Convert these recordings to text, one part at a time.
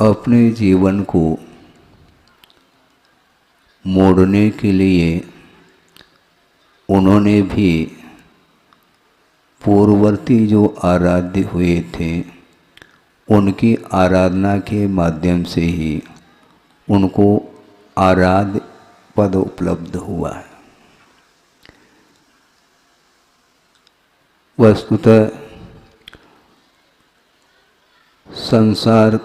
अपने जीवन को मोड़ने के लिए उन्होंने भी पूर्ववर्ती जो आराध्य हुए थे उनकी आराधना के माध्यम से ही उनको आराध्य पद उपलब्ध हुआ है। वस्तुतः संसार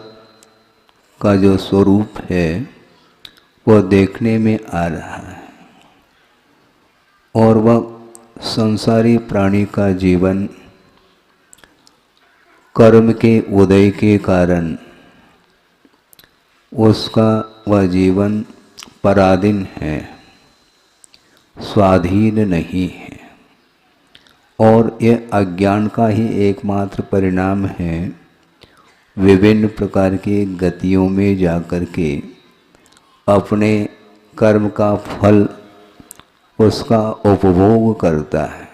का जो स्वरूप है वह देखने में आ रहा है और वह संसारी प्राणी का जीवन कर्म के उदय के कारण उसका वह जीवन पराधीन है, स्वाधीन नहीं है और यह अज्ञान का ही एकमात्र परिणाम है। विभिन्न प्रकार की गतियों में जाकर के अपने कर्म का फल उसका उपभोग करता है।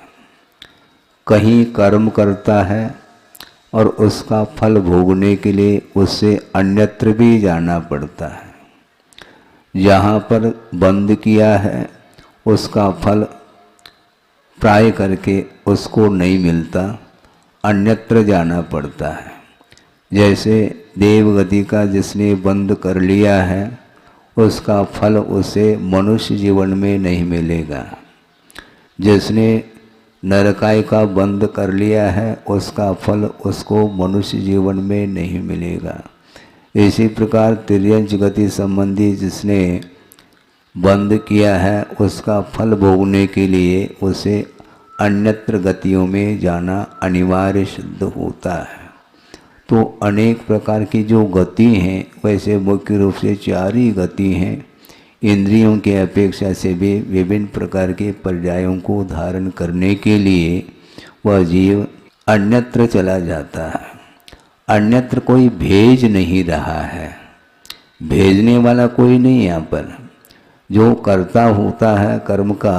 कहीं कर्म करता है और उसका फल भोगने के लिए उससे अन्यत्र भी जाना पड़ता है। जहाँ पर बंद किया है उसका फल प्राय करके उसको नहीं मिलता, अन्यत्र जाना पड़ता है। जैसे देवगति का जिसने बंद कर लिया है उसका फल उसे मनुष्य जीवन में नहीं मिलेगा। जिसने नरकाय का बंद कर लिया है उसका फल उसको मनुष्य जीवन में नहीं मिलेगा। इसी प्रकार तिर्यंच गति संबंधी जिसने बंद किया है उसका फल भोगने के लिए उसे अन्यत्र गतियों में जाना अनिवार्य सिद्ध होता है। तो अनेक प्रकार की जो गति हैं वैसे मुख्य रूप से 4 ही गति हैं। इंद्रियों के अपेक्षा से भी विभिन्न प्रकार के पर्यायों को धारण करने के लिए वह जीव अन्यत्र चला जाता है। अन्यत्र कोई भेज नहीं रहा है, भेजने वाला कोई नहीं। यहाँ पर जो कर्ता होता है कर्म का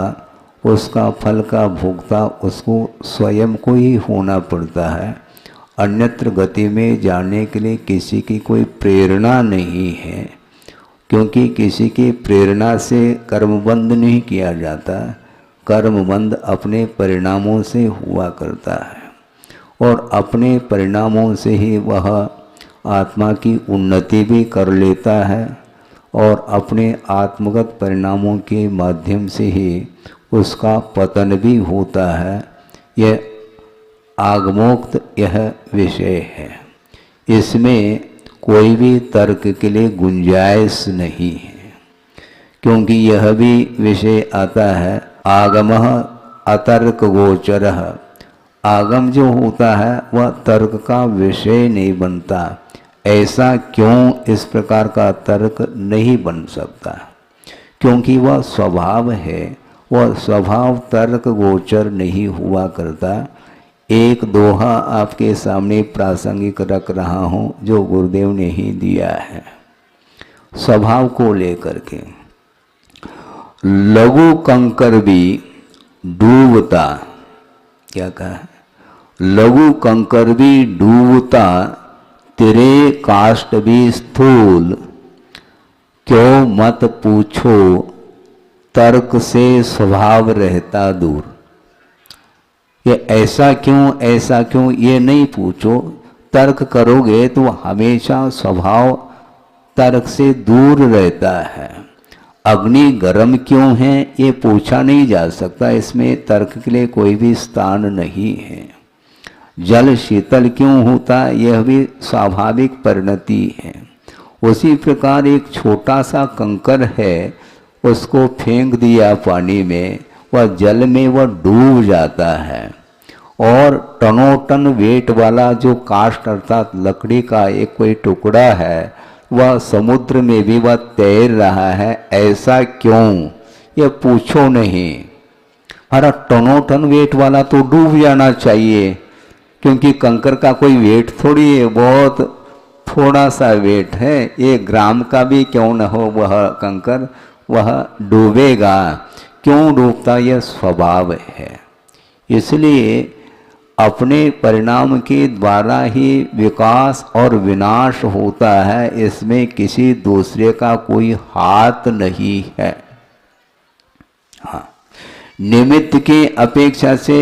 उसका फल का भोक्ता उसको स्वयं को ही होना पड़ता है। अन्यत्र गति में जाने के लिए किसी की कोई प्रेरणा नहीं है, क्योंकि किसी की प्रेरणा से कर्मबंध नहीं किया जाता। कर्मबंध अपने परिणामों से हुआ करता है और अपने परिणामों से ही वह आत्मा की उन्नति भी कर लेता है और अपने आत्मगत परिणामों के माध्यम से ही उसका पतन भी होता है। यह आगमोक्त यह विषय है, इसमें कोई भी तर्क के लिए गुंजाइश नहीं है, क्योंकि यह भी विषय आता है आगमः अतर्क गोचरः। आगम जो होता है वह तर्क का विषय नहीं बनता। ऐसा क्यों? इस प्रकार का तर्क नहीं बन सकता, क्योंकि वह स्वभाव है। वह स्वभाव तर्क गोचर नहीं हुआ करता। एक दोहा आपके सामने प्रासंगिक रख रहा हूँ जो गुरुदेव ने ही दिया है स्वभाव को लेकर के। लघु कंकर भी डूबता, क्या कहा? लघु कंकर भी डूबता, तेरे काष्ठ भी स्थूल, क्यों मत पूछो तर्क से स्वभाव रहता दूर। ये ऐसा क्यों ये नहीं पूछो। तर्क करोगे तो हमेशा स्वभाव तर्क से दूर रहता है। अग्नि गर्म क्यों है ये पूछा नहीं जा सकता, इसमें तर्क के लिए कोई भी स्थान नहीं है। जल शीतल क्यों होता यह भी स्वाभाविक परिणति है। उसी प्रकार एक छोटा सा कंकर है, उसको फेंक दिया पानी में, वह जल में वह डूब जाता है। और टनोटन वेट वाला जो काष्ठ अर्थात लकड़ी का एक कोई टुकड़ा है वह समुद्र में भी वह तैर रहा है। ऐसा क्यों ये पूछो नहीं। हमारा टनोटन वेट वाला तो डूब जाना चाहिए, क्योंकि कंकर का कोई वेट थोड़ी है, बहुत थोड़ा सा वेट है। 1 ग्राम का भी क्यों न हो वह कंकर वह डूबेगा। क्यों डूबता? यह स्वभाव है। इसलिए अपने परिणाम के द्वारा ही विकास और विनाश होता है, इसमें किसी दूसरे का कोई हाथ नहीं है। हाँ, निमित्त की अपेक्षा से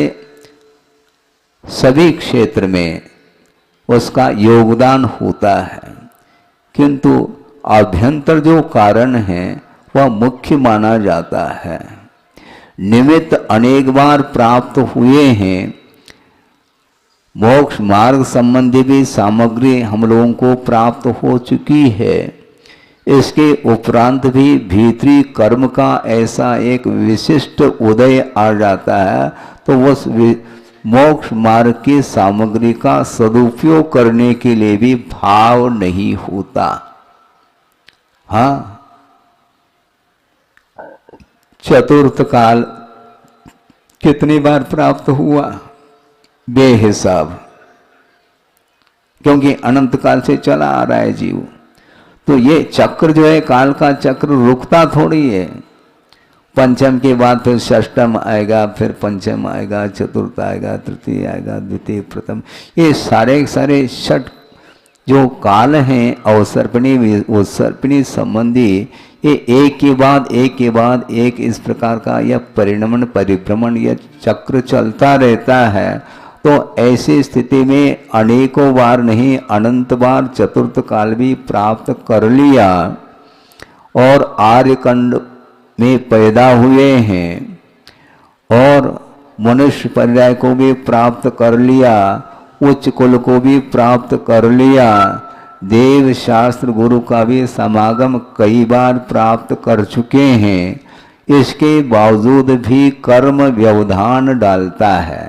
सभी क्षेत्र में उसका योगदान होता है, किंतु अभ्यंतर जो कारण है वह मुख्य माना जाता है। निमित्त अनेक बार प्राप्त हुए हैं, मोक्ष मार्ग संबंधी भी सामग्री हम लोगों को प्राप्त हो चुकी है। इसके उपरांत भी भीतरी कर्म का ऐसा एक विशिष्ट उदय आ जाता है, तो उस मोक्ष मार्ग की सामग्री का सदुपयोग करने के लिए भी भाव नहीं होता। हाँ, चतुर्थ काल कितनी बार प्राप्त हुआ? बेहिसाब, क्योंकि अनंत काल से चला आ रहा है जीव। तो ये चक्र जो है, काल का चक्र रुकता थोड़ी है। पंचम के बाद फिर षष्टम आएगा, फिर पंचम आएगा, चतुर्थ आएगा, तृतीय आएगा, द्वितीय, प्रथम, ये सारे सारे षट जो काल हैं अवसर्पिणी उत्सर्पिणी संबंधी, ये एक के बाद एक इस प्रकार का यह परिणमन परिभ्रमण यह चक्र चलता रहता है। तो ऐसी स्थिति में अनेकों बार नहीं, अनंत बार चतुर्थ काल भी प्राप्त कर लिया और आर्यखंड में पैदा हुए हैं और मनुष्य पर्याय को भी प्राप्त कर लिया, उच्च कुल को भी प्राप्त कर लिया, देव शास्त्र गुरु का भी समागम कई बार प्राप्त कर चुके हैं। इसके बावजूद भी कर्म व्यवधान डालता है।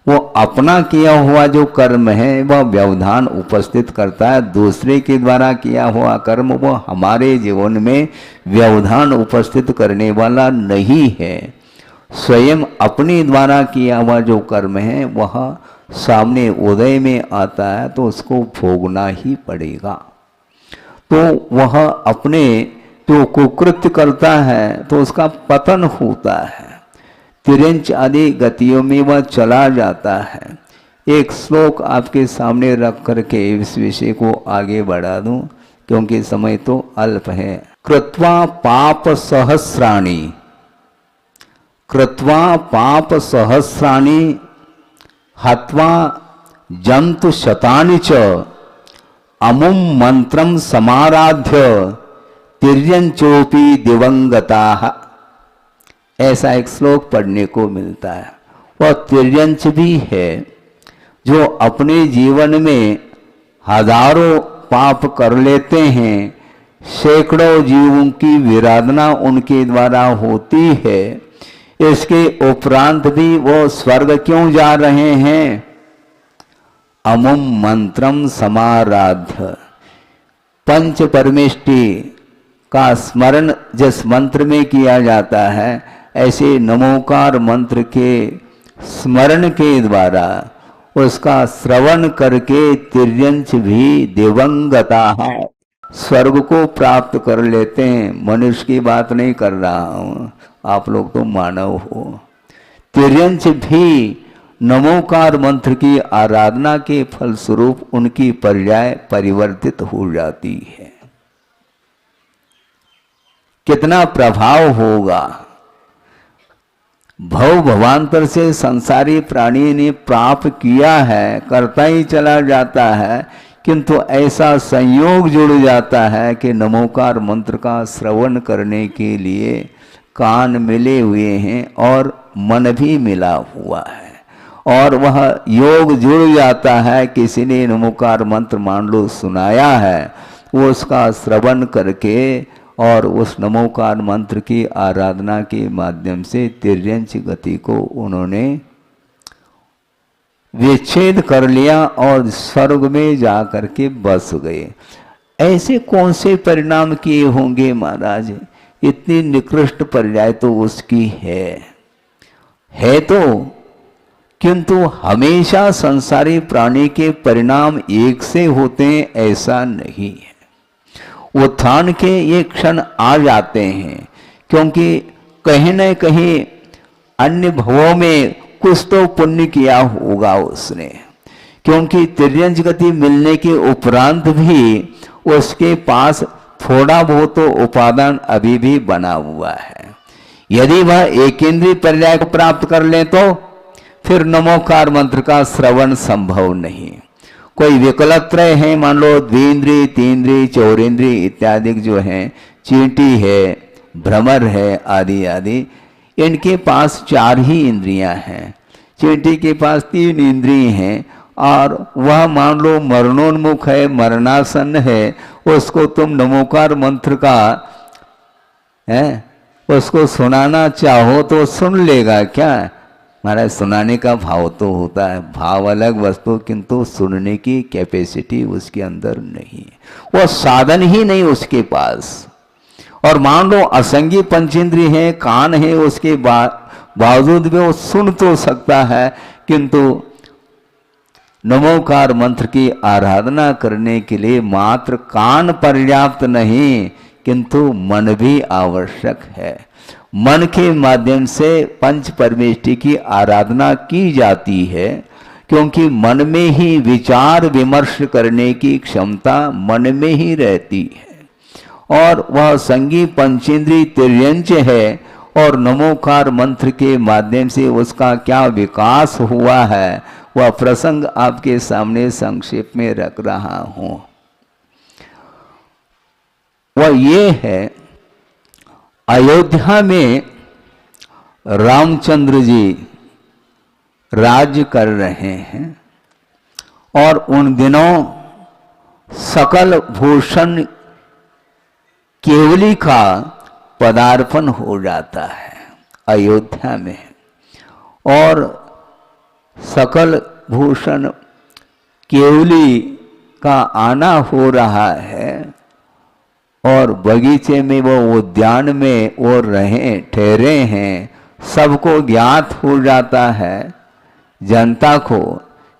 वो अपना किया हुआ जो कर्म है वह व्यवधान उपस्थित करता है, दूसरे के द्वारा किया हुआ कर्म वो हमारे जीवन में व्यवधान उपस्थित करने वाला नहीं है। स्वयं अपने द्वारा किया हुआ जो कर्म है वह सामने उदय में आता है, तो उसको भोगना ही पड़ेगा। तो वह अपने जो कुकृत्य करता है तो उसका पतन होता है, तिरंच आदि गतियों में वह चला जाता है। एक श्लोक आपके सामने रख करके इस विषय को आगे बढ़ा दूं, क्योंकि समय तो अल्प है। कृत्वा पाप सहस्राणि, कृत्वा पाप सहस्राणि हत्वा जंतु शतानि च अमुम मंत्रम समाराध्य तिर्यंचोपि दिवंगताः। ऐसा एक श्लोक पढ़ने को मिलता है। वह तिर्यंच भी है जो अपने जीवन में हजारों पाप कर लेते हैं, सैकड़ों जीवों की विराधना उनके द्वारा होती है। इसके उपरांत भी वो स्वर्ग क्यों जा रहे हैं? अमुम मंत्रम समाराध्य, पंच परमेष्टि का स्मरण जिस मंत्र में किया जाता है, ऐसे नमोकार मंत्र के स्मरण के द्वारा उसका श्रवण करके तिर्यंच भी दिवंगता है, स्वर्ग को प्राप्त कर लेते हैं। मनुष्य की बात नहीं कर रहा हूँ, आप लोग तो मानव हो। तिर्यंच भी नमोकार मंत्र की आराधना के फलस्वरूप उनकी पर्याय परिवर्तित हो जाती है। कितना प्रभाव होगा। भव भवांतर से संसारी प्राणी ने प्राप्त किया है, करता ही चला जाता है, किंतु ऐसा संयोग जुड़ जाता है कि नमोकार मंत्र का श्रवण करने के लिए कान मिले हुए हैं और मन भी मिला हुआ है, और वह योग जुड़ जाता है। किसी ने नमोकार मंत्र मान लो सुनाया है, वो उसका श्रवण करके और उस नमोकार मंत्र की आराधना के माध्यम से तिर्यंच गति को उन्होंने विच्छेद कर लिया और स्वर्ग में जा करके बस गए। ऐसे कौन से परिणाम किए होंगे महाराज? इतनी निकृष्ट पर्याय तो उसकी है तो, किंतु हमेशा संसारी प्राणी के परिणाम एक से होते हैं ऐसा नहीं है। उत्थान के ये क्षण आ जाते हैं, क्योंकि कहीं न कहीं अन्य भवों में कुछ तो पुण्य किया होगा उसने, क्योंकि तिर्यंच गति मिलने के उपरांत भी उसके पास थोड़ा बहुत तो उपादान अभी भी बना हुआ है। यदि वह एकेंद्रीय पर्याय को प्राप्त कर ले तो फिर नमोकार मंत्र का श्रवण संभव नहीं। कोई विकलत्रय है, मान लो द्विंद्रिय, तीन्द्रिय, चौरेंद्रिय इत्यादि जो हैं, चींटी है, भ्रमर है आदि आदि, इनके पास 4 ही इंद्रियां हैं। चींटी के पास 3 इंद्रिय हैं और वह मान लो मरणोन्मुख है, मरणासन है, उसको तुम नमोकार मंत्र का है उसको सुनाना चाहो तो सुन लेगा क्या? महाराज सुनाने का भाव तो होता है, भाव अलग वस्तु, किंतु सुनने की कैपेसिटी उसके अंदर नहीं है, वो साधन ही नहीं उसके पास। और मान लो असंगी पंचेंद्रिय है, कान है, उसके बावजूद भी वो सुन तो सकता है, किंतु नमोकार मंत्र की आराधना करने के लिए मात्र कान पर्याप्त नहीं, किंतु मन भी आवश्यक है। मन के माध्यम से पंच परमेष्टि की आराधना की जाती है, क्योंकि मन में ही विचार विमर्श करने की क्षमता मन में ही रहती है। और वह संगी पंचेंद्रिय तिर्यंच है, और नमोकार मंत्र के माध्यम से उसका क्या विकास हुआ है वह प्रसंग आपके सामने संक्षेप में रख रहा हूं। वह ये है, अयोध्या में रामचंद्र जी राज्य कर रहे हैं और उन दिनों सकल भूषण केवली का पदार्पण हो जाता है अयोध्या में, और सकल भूषण केवली का आना हो रहा है, और बगीचे में वो उद्यान में वो ठहरे हैं। सबको ज्ञात हो जाता है जनता को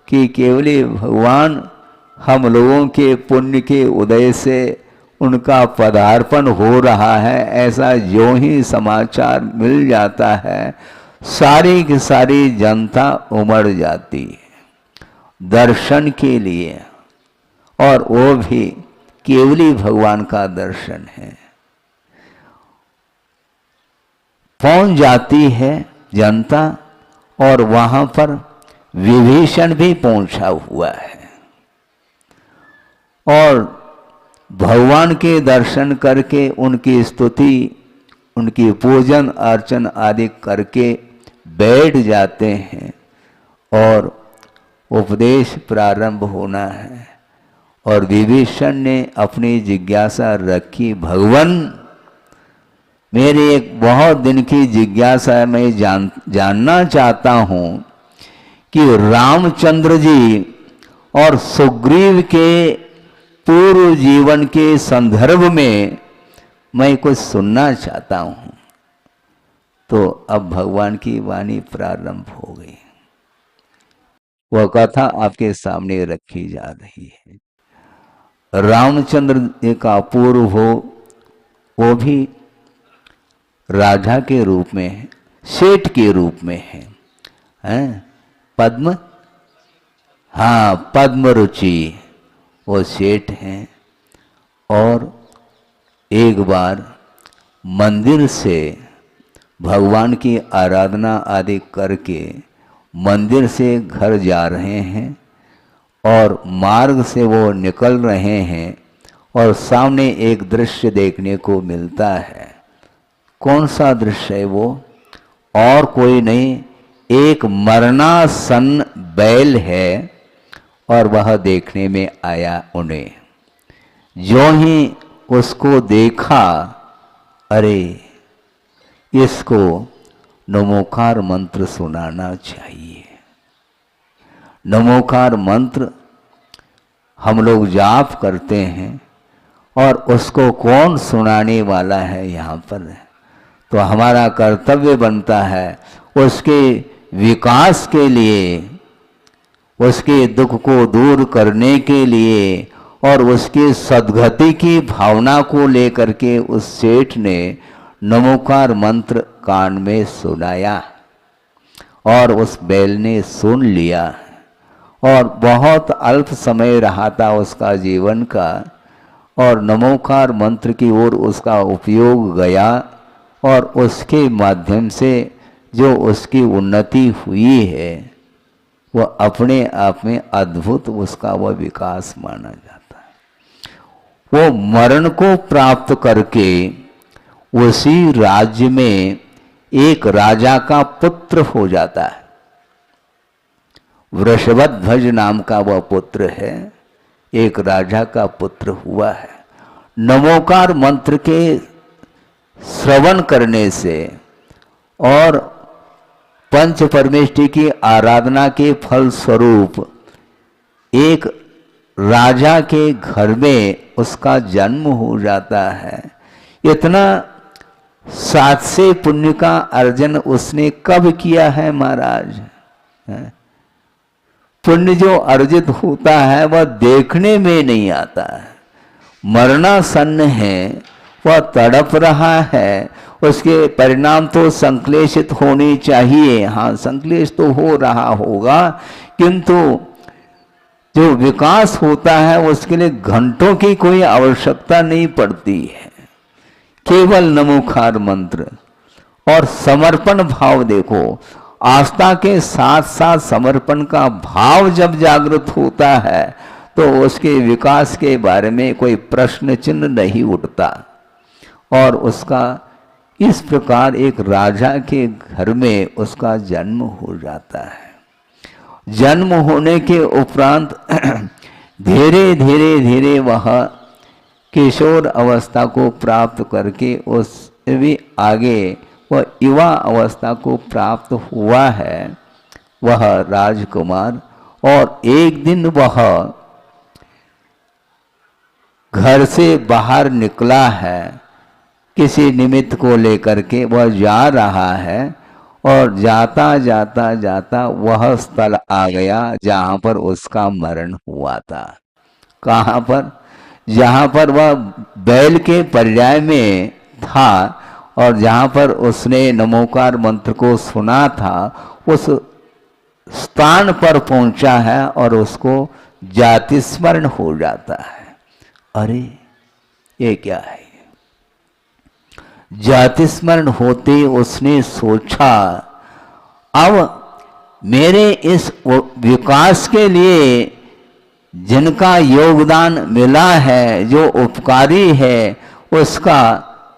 कि केवली भगवान हम लोगों के पुण्य के उदय से उनका पदार्पण हो रहा है, ऐसा जो ही समाचार मिल जाता है सारी की सारी जनता उमड़ जाती है दर्शन के लिए, और वो भी केवली भगवान का दर्शन है। पहुंच जाती है जनता, और वहां पर विभीषण भी पहुंचा हुआ है, और भगवान के दर्शन करके उनकी स्तुति, उनकी पूजन अर्चन आदि करके बैठ जाते हैं, और उपदेश प्रारंभ होना है। और विभीषण ने अपनी जिज्ञासा रखी, भगवान मेरी एक बहुत दिन की जिज्ञासा है, मैं जानना चाहता हूं कि रामचंद्र जी और सुग्रीव के पूर्व जीवन के संदर्भ में मैं कुछ सुनना चाहता हूं। तो अब भगवान की वाणी प्रारंभ हो गई, वह कथा आपके सामने रखी जा रही है। रामचंद्र का पूर्व हो, वो भी राजा के रूप में है, सेठ के रूप में है, पद्म, हाँ पद्म रुचि, वो सेठ हैं। और एक बार मंदिर से भगवान की आराधना आदि करके मंदिर से घर जा रहे हैं, और मार्ग से वो निकल रहे हैं, और सामने एक दृश्य देखने को मिलता है। कौन सा दृश्य है वो? और कोई नहीं, एक मरणासन बैल है, और वह देखने में आया उन्हें। जो ही उसको देखा, अरे इसको नमोकार मंत्र सुनाना चाहिए। नमोकार मंत्र हम लोग जाप करते हैं, और उसको कौन सुनाने वाला है यहाँ पर? तो हमारा कर्तव्य बनता है उसके विकास के लिए, उसके दुख को दूर करने के लिए, और उसके सद्गति की भावना को लेकर के उस सेठ ने नमोकार मंत्र कान में सुनाया। और उस बैल ने सुन लिया और बहुत अल्प समय रहा था उसका जीवन का, और नमोकार मंत्र की ओर उसका उपयोग गया और उसके माध्यम से जो उसकी उन्नति हुई है वह अपने आप में अद्भुत उसका वह विकास माना जाता है। वो मरण को प्राप्त करके उसी राज्य में एक राजा का पुत्र हो जाता है। वृषभध्वज नाम का वह पुत्र है, एक राजा का पुत्र हुआ है। नमोकार मंत्र के श्रवण करने से और पंच परमेष्टि की आराधना के फल स्वरूप एक राजा के घर में उसका जन्म हो जाता है। इतना सात से पुण्य का अर्जन उसने कब किया है महाराज? पुण्य जो अर्जित होता है वह देखने में नहीं आता है। मरणासन्न है, वह तड़प रहा है, उसके परिणाम तो संश्लेषित होने चाहिए। हाँ, संश्लेष तो हो रहा होगा, किंतु जो विकास होता है उसके लिए घंटों की कोई आवश्यकता नहीं पड़ती है। केवल नमोकार मंत्र और समर्पण भाव देखो, आस्था के साथ साथ समर्पण का भाव जब जागृत होता है तो उसके विकास के बारे में कोई प्रश्न चिन्ह नहीं उठता। और उसका इस प्रकार एक राजा के घर में उसका जन्म हो जाता है। जन्म होने के उपरांत धीरे धीरे धीरे वह किशोर अवस्था को प्राप्त करके उस भी आगे वह युवा अवस्था को प्राप्त हुआ है वह राजकुमार। और एक दिन वह घर से बाहर निकला है, किसी निमित्त को लेकर के वह जा रहा है, और जाता जाता जाता वह स्थल आ गया जहाँ पर उसका मरण हुआ था। कहाँ पर? जहाँ पर वह बैल के पर्याय में था और जहाँ पर उसने नमोकार मंत्र को सुना था, उस स्थान पर पहुंचा है और उसको जाति स्मरण हो जाता है। अरे ये क्या है? जाति स्मरण होते उसने सोचा, अब मेरे इस विकास के लिए जिनका योगदान मिला है, जो उपकारी है, उसका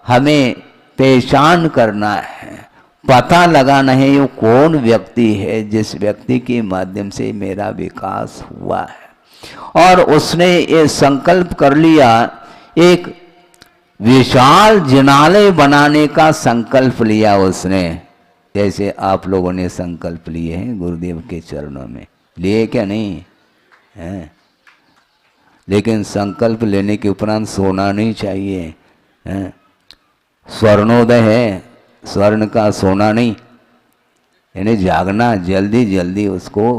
हमें पहचान करना है, पता लगाना है ये कौन व्यक्ति है जिस व्यक्ति के माध्यम से मेरा विकास हुआ है। और उसने ये संकल्प कर लिया, एक विशाल जिनालय बनाने का संकल्प लिया उसने, जैसे आप लोगों ने संकल्प लिए हैं गुरुदेव के चरणों में। लिए क्या नहीं है? लेकिन संकल्प लेने के उपरांत सोना नहीं चाहिए है? स्वर्णोदय है, स्वर्ण का सोना नहीं, यानी जागना, जल्दी जल्दी उसको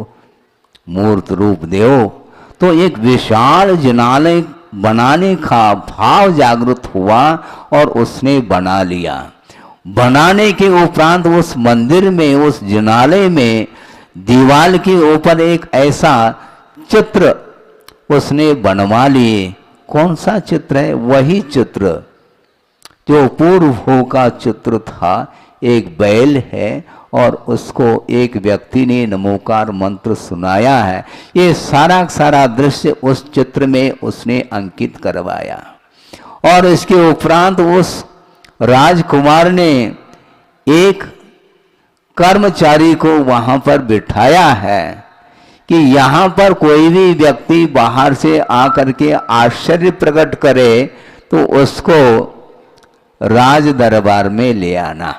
मूर्त रूप दो। तो एक विशाल जिनालय बनाने का भाव जागृत हुआ और उसने बना लिया। बनाने के उपरांत उस मंदिर में, उस जिनालय में दीवार के ऊपर एक ऐसा चित्र उसने बनवा लिए। कौन सा चित्र है? वही चित्र जो पूर्व का चित्र था। एक बैल है और उसको एक व्यक्ति ने नमोकार मंत्र सुनाया है। ये सारा सारा दृश्य उस चित्र में उसने अंकित करवाया। और इसके उपरांत उस राजकुमार ने एक कर्मचारी को वहां पर बिठाया है कि यहाँ पर कोई भी व्यक्ति बाहर से आकर के आश्चर्य प्रकट करे तो उसको राज दरबार में ले आना।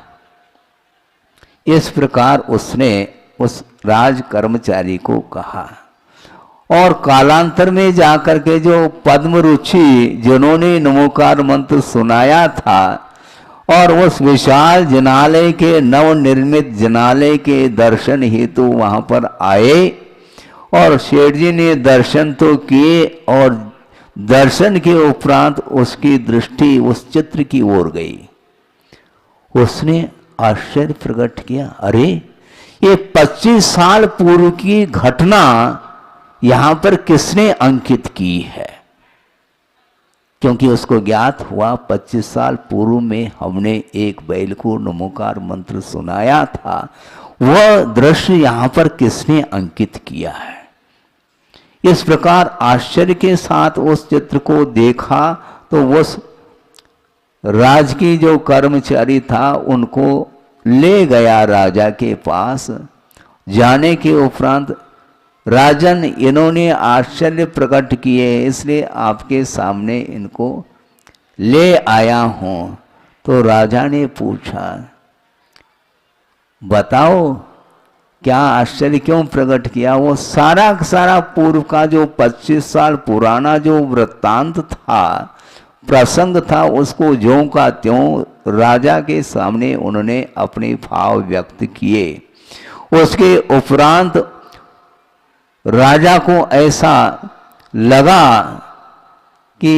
इस प्रकार उसने उस राज कर्मचारी को कहा। और कालांतर में जाकर के जो पद्म रुचि जिन्होंने नमोकार मंत्र सुनाया था और उस विशाल जिनालय के नवनिर्मित जिनालय के दर्शन हेतु वहां पर आए, और शेठ जी ने दर्शन तो किए और दर्शन के उपरांत उसकी दृष्टि उस चित्र की ओर गई। उसने आश्चर्य प्रकट किया, अरे ये 25 साल पूर्व की घटना यहां पर किसने अंकित की है? क्योंकि उसको ज्ञात हुआ 25 साल पूर्व में हमने एक बैल को नमोकार मंत्र सुनाया था, वह दृश्य यहां पर किसने अंकित किया है? इस प्रकार आश्चर्य के साथ उस चित्र को देखा तो उस राज की जो कर्मचारी था उनको ले गया राजा के पास। जाने के उपरांत राजन, इन्होंने आश्चर्य प्रकट किए इसलिए आपके सामने इनको ले आया हूं। तो राजा ने पूछा, बताओ क्या आश्चर्य क्यों प्रकट किया? वो सारा का सारा पूर्व का जो 25 साल पुराना जो वृत्तांत था, प्रसंग था, उसको ज्यों का त्यों राजा के सामने उन्होंने अपने भाव व्यक्त किए। उसके उपरांत राजा को ऐसा लगा कि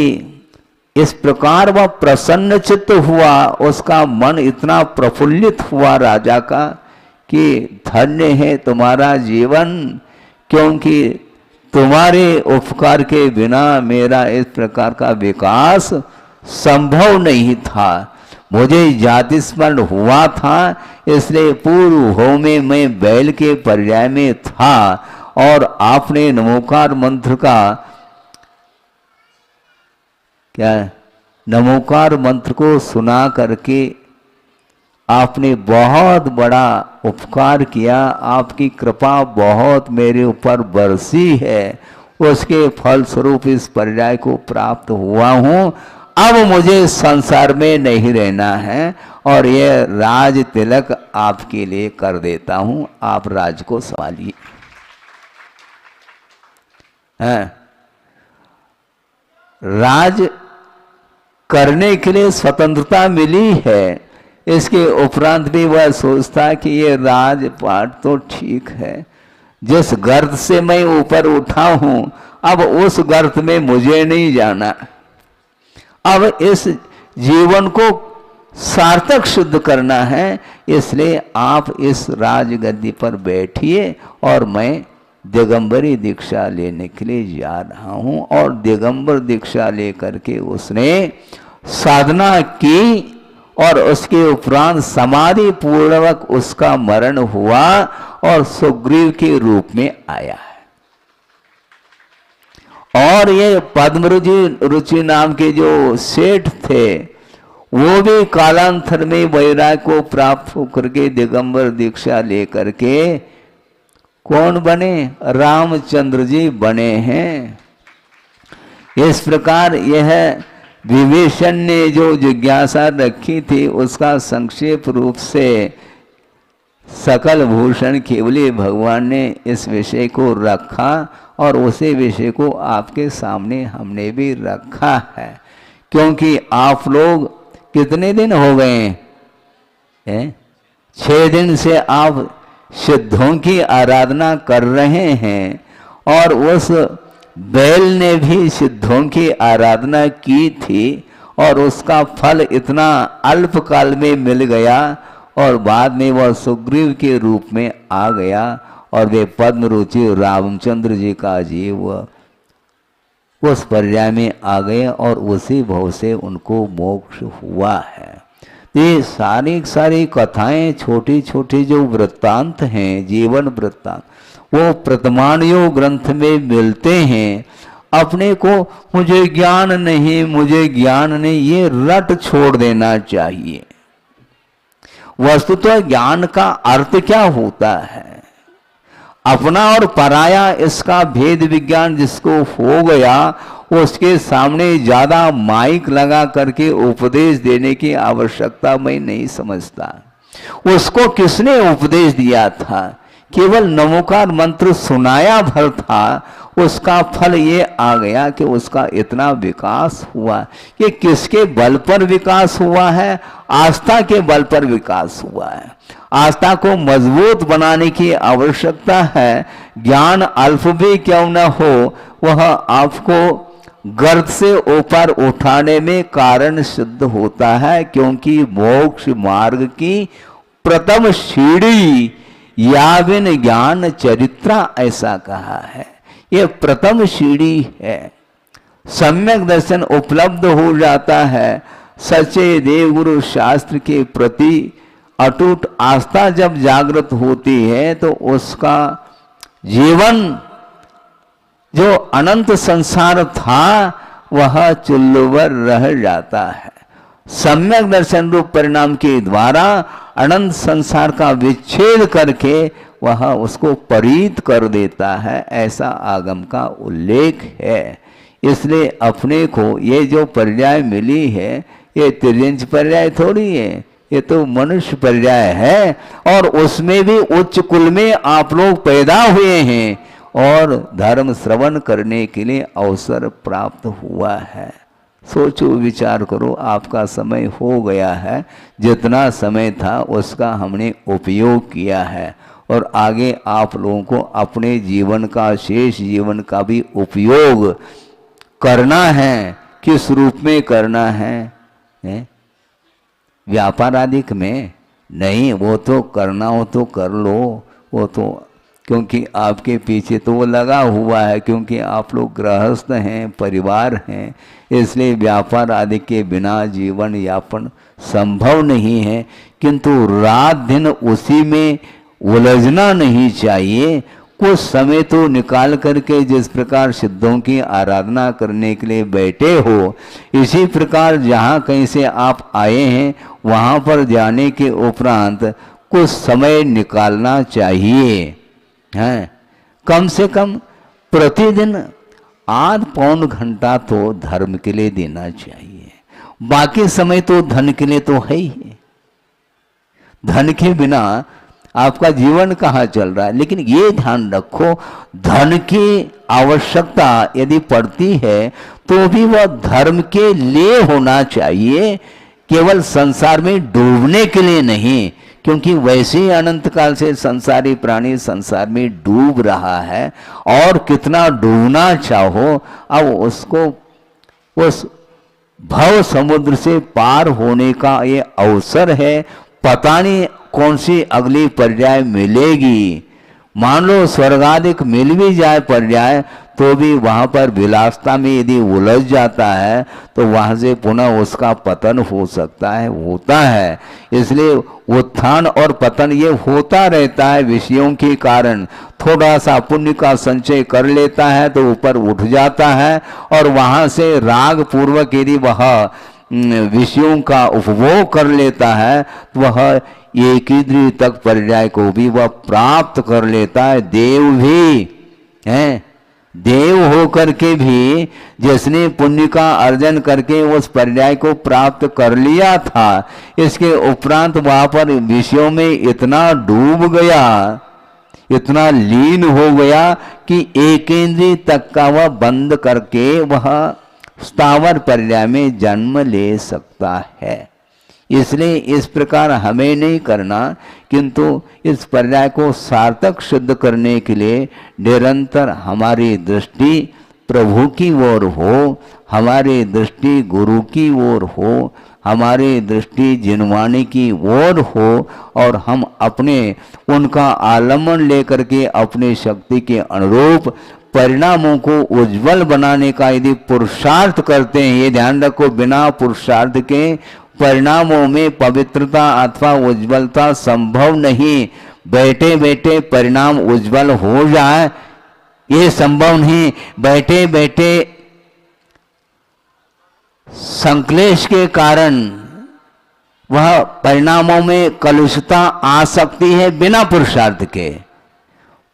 इस प्रकार वह प्रसन्न चित्त हुआ, उसका मन इतना प्रफुल्लित हुआ राजा का कि धन्य है तुम्हारा जीवन, क्योंकि तुम्हारे उपकार के बिना मेरा इस प्रकार का विकास संभव नहीं था। मुझे जाति स्मरण हुआ था, इसलिए पूर्व हो में मैं बैल के पर्याय में था और आपने नमोकार मंत्र का क्या नमोकार मंत्र को सुना करके आपने बहुत बड़ा उपकार किया। आपकी कृपा बहुत मेरे ऊपर बरसी है, उसके फलस्वरूप इस पर्याय को प्राप्त हुआ हूं। अब मुझे संसार में नहीं रहना है और यह राज तिलक आपके लिए कर देता हूं, आप राज को संभालिए। राज करने के लिए स्वतंत्रता मिली है, इसके उपरांत भी वह सोचता है कि ये राजपाट तो ठीक है, जिस गर्त से मैं ऊपर उठा हूं अब उस गर्त में मुझे नहीं जाना। अब इस जीवन को सार्थक सिद्ध करना है, इसलिए आप इस राजगद्दी पर बैठिए और मैं दिगंबरी दीक्षा लेने के लिए जा रहा हूं। और दिगंबर दीक्षा लेकर के उसने साधना की और उसके उपरांत समाधि पूर्वक उसका मरण हुआ और सुग्रीव के रूप में आया है। और ये पद्म रुचि नाम के जो सेठ थे वो भी कालांतर में वैराग्य को प्राप्त होकर के दिगंबर दीक्षा लेकर के कौन बने? रामचंद्र जी बने हैं। इस प्रकार यह विभीषण ने जो जिज्ञासा रखी थी उसका संक्षेप रूप से सकल भूषण केवली भगवान ने इस विषय को रखा और उसी विषय को आपके सामने हमने भी रखा है। क्योंकि आप लोग कितने दिन हो गए हैं? 6 दिन से आप सिद्धों की आराधना कर रहे हैं और उस बैल ने भी सिद्धों की आराधना की थी और उसका फल इतना अल्पकाल में मिल गया और बाद में वह सुग्रीव के रूप में आ गया और वे पद्म रुचि रामचंद्र जी का जीव उस पर्याय में आ गए और उसी भाव से उनको मोक्ष हुआ है। ये सारी कथाएं छोटी छोटी जो वृत्तांत हैं, जीवन वृत्तांत, वो प्रतमानयो ग्रंथ में मिलते हैं। अपने को मुझे ज्ञान नहीं, ये रट छोड़ देना चाहिए। वस्तुतः ज्ञान का अर्थ क्या होता है? अपना और पराया इसका भेद विज्ञान जिसको हो गया उसके सामने ज्यादा माइक लगा करके उपदेश देने की आवश्यकता मैं नहीं समझता। उसको किसने उपदेश दिया था? केवल नमोकार मंत्र सुनाया भर था, उसका फल ये आ गया कि उसका इतना विकास हुआ। कि किसके बल पर विकास हुआ है? आस्था के बल पर विकास हुआ है। आस्था को मजबूत बनाने की आवश्यकता है। ज्ञान अल्प भी क्यों न हो, वह आपको गर्त से ऊपर उठाने में कारण सिद्ध होता है। क्योंकि मोक्ष मार्ग की प्रथम सीढ़ी या बिन ज्ञान चरित्रा ऐसा कहा है। ये प्रथम सीढ़ी है। सम्यक दर्शन उपलब्ध हो जाता है, सच्चे देवगुरु शास्त्र के प्रति अटूट आस्था जब जागृत होती है तो उसका जीवन जो अनंत संसार था वह चुल्लुवर रह जाता है। सम्यक दर्शन रूप परिणाम के द्वारा अनंत संसार का विच्छेद करके वह उसको परीत कर देता है, ऐसा आगम का उल्लेख है। इसलिए अपने को ये जो पर्याय मिली है ये तिर्यंच पर्याय थोड़ी है, ये तो मनुष्य पर्याय है। और उसमें भी उच्च कुल में आप लोग पैदा हुए हैं और धर्म श्रवण करने के लिए अवसर प्राप्त हुआ है। सोचो विचार करो, आपका समय हो गया है, जितना समय था उसका हमने उपयोग किया है और आगे आप लोगों को अपने जीवन का, शेष जीवन का भी उपयोग करना है। किस रूप में करना है? व्यापार आदि में नहीं, वो तो करना हो तो कर लो, वो तो क्योंकि आपके पीछे तो वो लगा हुआ है, क्योंकि आप लोग गृहस्थ हैं, परिवार हैं, इसलिए व्यापार आदि के बिना जीवन यापन संभव नहीं है। किंतु रात दिन उसी में उलझना नहीं चाहिए। कुछ समय तो निकाल करके जिस प्रकार सिद्धों की आराधना करने के लिए बैठे हो, इसी प्रकार जहाँ कहीं से आप आए हैं वहाँ पर जाने के उपरांत कुछ समय निकालना चाहिए। हैं, कम से कम प्रतिदिन आध पौन घंटा तो धर्म के लिए देना चाहिए। बाकी समय तो धन के लिए तो है ही। धन के बिना आपका जीवन कहाँ चल रहा है। लेकिन ये ध्यान रखो, धन की आवश्यकता यदि पड़ती है तो भी वह धर्म के लिए होना चाहिए, केवल संसार में डूबने के लिए नहीं। क्योंकि वैसे ही अनंत काल से संसारी प्राणी संसार में डूब रहा है और कितना डूबना चाहो, अब उसको उस भव समुद्र से पार होने का ये अवसर है। पता नहीं कौन सी अगली पर्याय मिलेगी। मान लो स्वर्गाधिक मिल भी जाए पर्याय, तो भी वहाँ पर विलासता में यदि उलझ जाता है तो वहाँ से पुनः उसका पतन हो सकता है, होता है। इसलिए उत्थान और पतन ये होता रहता है विषयों के कारण। थोड़ा सा पुण्य का संचय कर लेता है तो ऊपर उठ जाता है और वहाँ से राग पूर्वक यदि वह विषयों का उपभोग कर लेता है तो वह एक इंद्रिय तक पर्याय को भी वह प्राप्त कर लेता है। देव भी हैं, देव हो करके भी जिसने पुण्य का अर्जन करके उस पर्याय को प्राप्त कर लिया था, इसके उपरांत वहां पर विषयों में इतना डूब गया, इतना लीन हो गया कि एक इंद्रिय तक का वह बंद करके वह स्थावर पर्याय में जन्म ले सकता है। इसलिए इस प्रकार हमें नहीं करना, किंतु इस पर्याय को सार्थक सिद्ध करने के लिए निरंतर हमारी दृष्टि प्रभु की ओर हो, हमारी दृष्टि गुरु की ओर हो, हमारी दृष्टि जिनवाणी की ओर हो और हम अपने उनका आलम्बन लेकर के अपने शक्ति के अनुरूप परिणामों को उज्जवल बनाने का यदि पुरुषार्थ करते हैं। ये ध्यान रखो, बिना पुरुषार्थ के परिणामों में पवित्रता अथवा उज्जवलता संभव नहीं। बैठे बैठे परिणाम उज्जवल हो जाए ये संभव नहीं। बैठे बैठे संक्लेश के कारण वह परिणामों में कलुषता आ सकती है बिना पुरुषार्थ के।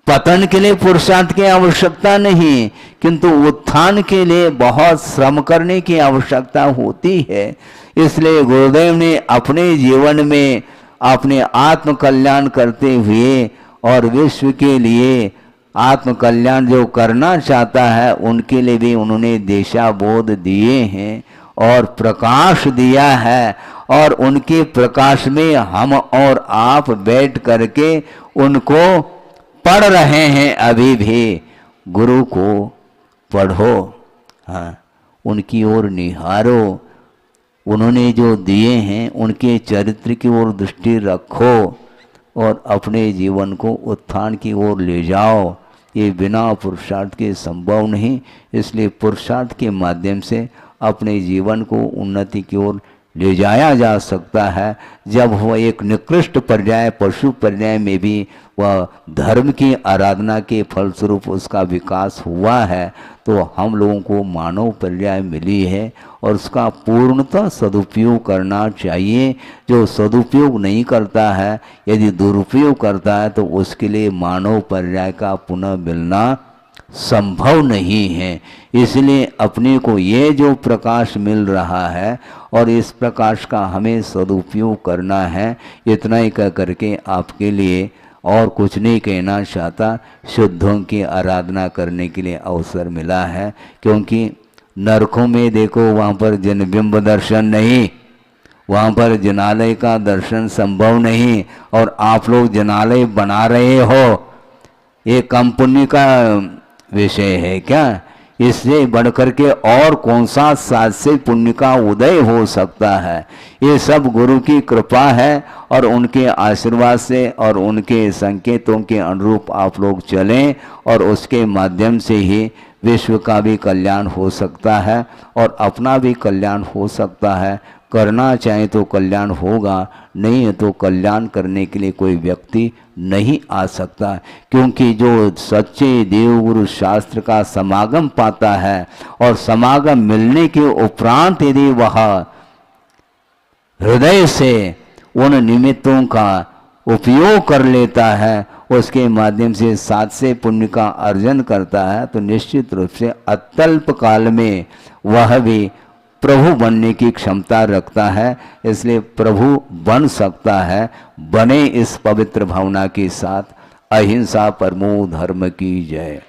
पतन के लिए पुरुषार्थ की आवश्यकता नहीं, किंतु उत्थान के लिए बहुत श्रम करने की आवश्यकता होती है। इसलिए गुरुदेव ने अपने जीवन में अपने आत्म कल्याण करते हुए और विश्व के लिए आत्म कल्याण जो करना चाहता है उनके लिए भी उन्होंने दिशाबोध दिए हैं और प्रकाश दिया है। और उनके प्रकाश में हम और आप बैठ करके उनको पढ़ रहे हैं। अभी भी गुरु को पढ़ो, हाँ, उनकी ओर निहारो, उन्होंने जो दिए हैं उनके चरित्र की ओर दृष्टि रखो और अपने जीवन को उत्थान की ओर ले जाओ। ये बिना पुरुषार्थ के संभव नहीं। इसलिए पुरुषार्थ के माध्यम से अपने जीवन को उन्नति की ओर ले जाया जा सकता है। जब वह एक निकृष्ट पर्याय पशु पर्याय में भी वह धर्म की आराधना के फलस्वरूप उसका विकास हुआ है, तो हम लोगों को मानव पर्याय मिली है और उसका पूर्णतः सदुपयोग करना चाहिए। जो सदुपयोग नहीं करता है, यदि दुरुपयोग करता है, तो उसके लिए मानव पर्याय का पुनः मिलना संभव नहीं है। इसलिए अपने को ये जो प्रकाश मिल रहा है और इस प्रकाश का हमें सदुपयोग करना है। इतना ही कह करके आपके लिए और कुछ नहीं कहना चाहता। शुद्धों की आराधना करने के लिए अवसर मिला है, क्योंकि नरकों में देखो वहाँ पर जनबिंब दर्शन नहीं, वहाँ पर जनालय का दर्शन संभव नहीं, और आप लोग जनालय बना रहे हो। ये कम पुण्य का विषय है क्या? इससे बढ़कर के और कौन सा साहस्य पुण्य का उदय हो सकता है? ये सब गुरु की कृपा है और उनके आशीर्वाद से और उनके संकेतों के अनुरूप आप लोग चलें, और उसके माध्यम से ही विश्व का भी कल्याण हो सकता है और अपना भी कल्याण हो सकता है। करना चाहे तो कल्याण होगा, नहीं है तो कल्याण करने के लिए कोई व्यक्ति नहीं आ सकता। क्योंकि जो सच्चे देवगुरु शास्त्र का समागम पाता है और समागम मिलने के उपरांत यदि वह हृदय से उन निमित्तों का उपयोग कर लेता है, उसके माध्यम से सात्स्य पुण्य का अर्जन करता है, तो निश्चित रूप से अत्यल्प काल में वह भी प्रभु बनने की क्षमता रखता है। इसलिए प्रभु बन सकता है। बने इस पवित्र भावना के साथ। अहिंसा परमो धर्म की जय।